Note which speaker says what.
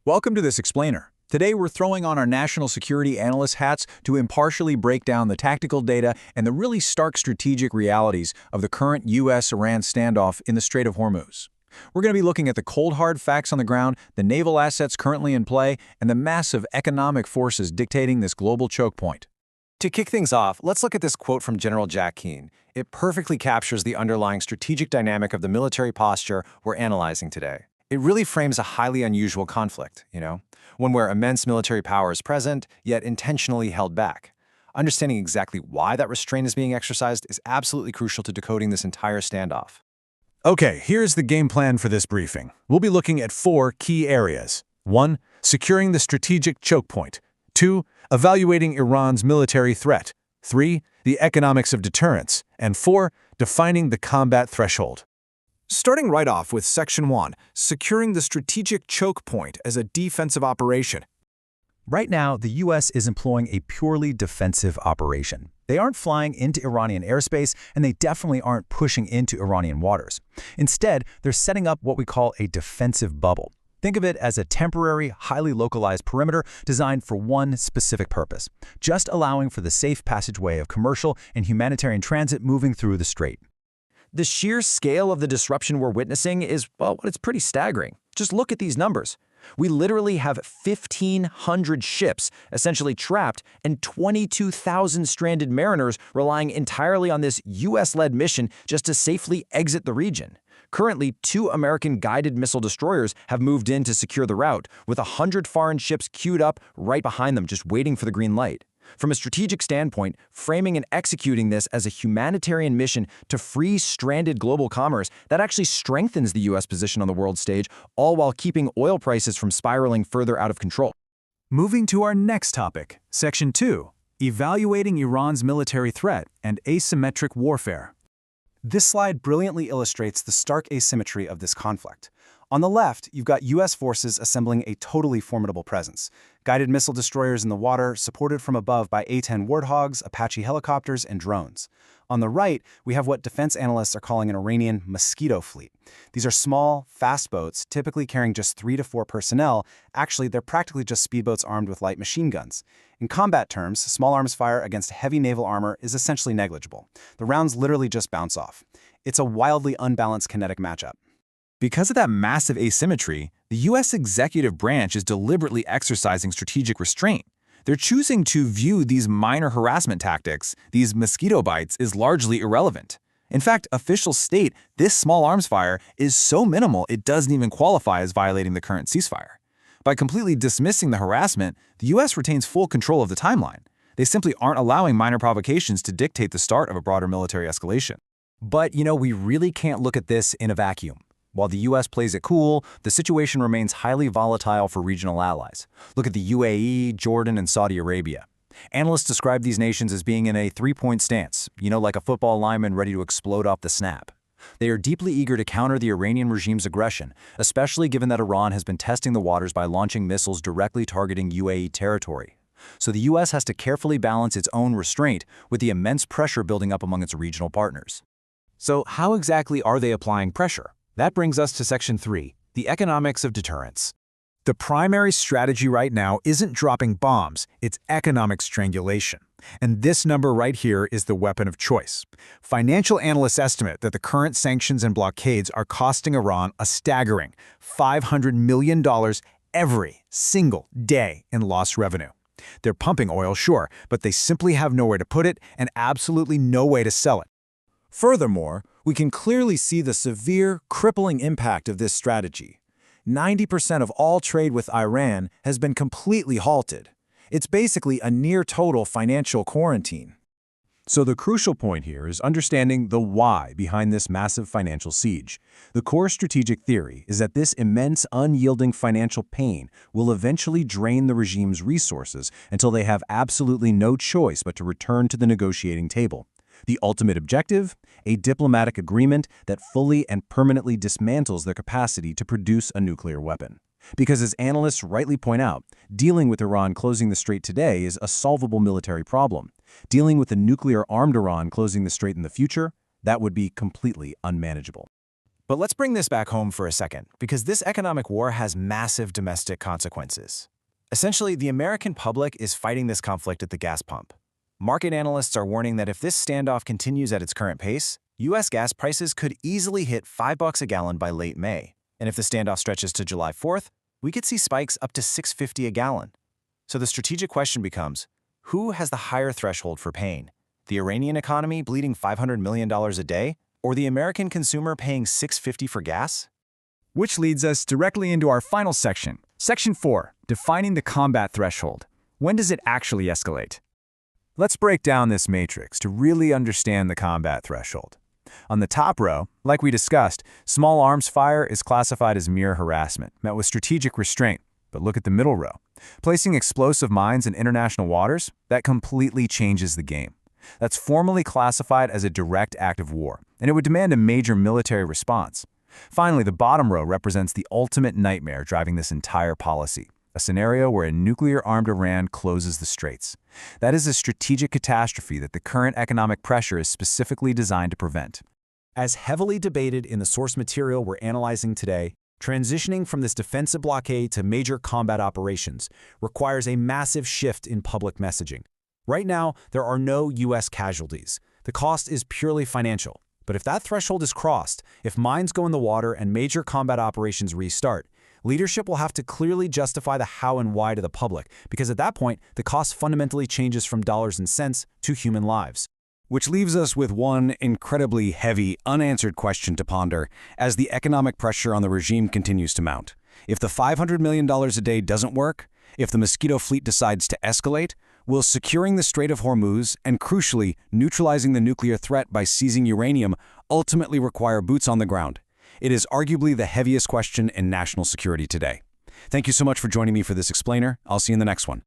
Speaker 1: Welcome to this explainer. Today we're throwing on our national security analyst hats to impartially break down the tactical data and the really stark strategic realities of the current US-Iran standoff in the Strait of Hormuz. We're going to be looking at the cold hard facts on the ground, the naval assets currently in play, and the massive economic forces dictating this global choke point.
Speaker 2: To kick things off, let's look at this quote from General Jack Keane. It perfectly captures the underlying strategic dynamic of the military posture we're analyzing today. It really frames a highly unusual conflict, one where immense military power is present, yet intentionally held back. Understanding exactly why that restraint is being exercised is absolutely crucial to decoding this entire standoff.
Speaker 1: Okay, here's the game plan for this briefing. We'll be looking at 4 key areas. 1. Securing the strategic choke point. 2. Evaluating Iran's military threat. 3. The economics of deterrence. And 4. Defining the combat threshold.
Speaker 3: Starting right off with Section 1, securing the strategic choke point as a defensive operation.
Speaker 4: Right now, the U.S. is employing a purely defensive operation. They aren't flying into Iranian airspace, and they definitely aren't pushing into Iranian waters. Instead, they're setting up what we call a defensive bubble. Think of it as a temporary, highly localized perimeter designed for one specific purpose, just allowing for the safe passageway of commercial and humanitarian transit moving through the strait.
Speaker 2: The sheer scale of the disruption we're witnessing is, well, it's pretty staggering. Just look at these numbers. We literally have 1,500 ships essentially trapped and 22,000 stranded mariners relying entirely on this U.S.-led mission just to safely exit the region. Currently, 2 American guided missile destroyers have moved in to secure the route, with 100 foreign ships queued up right behind them, just waiting for the green light. From a strategic standpoint, framing and executing this as a humanitarian mission to free stranded global commerce, that actually strengthens the U.S. position on the world stage, all while keeping oil prices from spiraling further out of control.
Speaker 3: Moving to our next topic, Section 2, evaluating Iran's military threat and asymmetric warfare. This slide brilliantly illustrates the stark asymmetry of this conflict. On the left, you've got U.S. forces assembling a totally formidable presence. Guided missile destroyers in the water, supported from above by A-10 Warthogs, Apache helicopters, and drones. On the right, we have what defense analysts are calling an Iranian mosquito fleet. These are small, fast boats, typically carrying just 3 to 4 personnel. Actually, they're practically just speedboats armed with light machine guns. In combat terms, small arms fire against heavy naval armor is essentially negligible. The rounds literally just bounce off. It's a wildly unbalanced kinetic matchup.
Speaker 5: Because of that massive asymmetry, the U.S. executive branch is deliberately exercising strategic restraint. They're choosing to view these minor harassment tactics, these mosquito bites, as largely irrelevant. In fact, officials state this small arms fire is so minimal it doesn't even qualify as violating the current ceasefire. By completely dismissing the harassment, the U.S. retains full control of the timeline. They simply aren't allowing minor provocations to dictate the start of a broader military escalation.
Speaker 4: But, we really can't look at this in a vacuum. While the U.S. plays it cool, the situation remains highly volatile for regional allies. Look at the UAE, Jordan, and Saudi Arabia. Analysts describe these nations as being in a 3-point stance, like a football lineman ready to explode off the snap. They are deeply eager to counter the Iranian regime's aggression, especially given that Iran has been testing the waters by launching missiles directly targeting UAE territory. So the U.S. has to carefully balance its own restraint with the immense pressure building up among its regional partners.
Speaker 5: So how exactly are they applying pressure? That brings us to Section 3, the economics of deterrence.
Speaker 3: The primary strategy right now isn't dropping bombs, it's economic strangulation. And this number right here is the weapon of choice. Financial analysts estimate that the current sanctions and blockades are costing Iran a staggering $500 million every single day in lost revenue. They're pumping oil, sure, but they simply have nowhere to put it and absolutely no way to sell it. Furthermore, we can clearly see the severe, crippling impact of this strategy. 90% of all trade with Iran has been completely halted. It's basically a near-total financial quarantine.
Speaker 1: So the crucial point here is understanding the why behind this massive financial siege. The core strategic theory is that this immense, unyielding financial pain will eventually drain the regime's resources until they have absolutely no choice but to return to the negotiating table. The ultimate objective? A diplomatic agreement that fully and permanently dismantles their capacity to produce a nuclear weapon. Because as analysts rightly point out, dealing with Iran closing the strait today is a solvable military problem. Dealing with a nuclear-armed Iran closing the strait in the future, that would be completely unmanageable.
Speaker 3: But let's bring this back home for a second, because this economic war has massive domestic consequences. Essentially, the American public is fighting this conflict at the gas pump. Market analysts are warning that if this standoff continues at its current pace, U.S. gas prices could easily hit $5 a gallon by late May. And if the standoff stretches to July 4th, we could see spikes up to $6.50 a gallon. So the strategic question becomes, who has the higher threshold for pain? The Iranian economy bleeding $500 million a day? Or the American consumer paying $6.50 for gas?
Speaker 4: Which leads us directly into our final section. Section 4, defining the combat threshold. When does it actually escalate?
Speaker 1: Let's break down this matrix to really understand the combat threshold. On the top row, like we discussed, small arms fire is classified as mere harassment, met with strategic restraint. But look at the middle row. Placing explosive mines in international waters, that completely changes the game. That's formally classified as a direct act of war, and it would demand a major military response. Finally, the bottom row represents the ultimate nightmare driving this entire policy, a scenario where a nuclear-armed Iran closes the Straits. That is a strategic catastrophe that the current economic pressure is specifically designed to prevent. As heavily debated in the source material we're analyzing today, transitioning from this defensive blockade to major combat operations requires a massive shift in public messaging. Right now, there are no U.S. casualties. The cost is purely financial. But if that threshold is crossed, if mines go in the water and major combat operations restart, leadership will have to clearly justify the how and why to the public, because at that point, the cost fundamentally changes from dollars and cents to human lives.
Speaker 4: Which leaves us with one incredibly heavy, unanswered question to ponder as the economic pressure on the regime continues to mount. If the $500 million a day doesn't work, if the Mosquito fleet decides to escalate, will securing the Strait of Hormuz and, crucially, neutralizing the nuclear threat by seizing uranium ultimately require boots on the ground? It is arguably the heaviest question in national security today. Thank you so much for joining me for this explainer. I'll see you in the next one.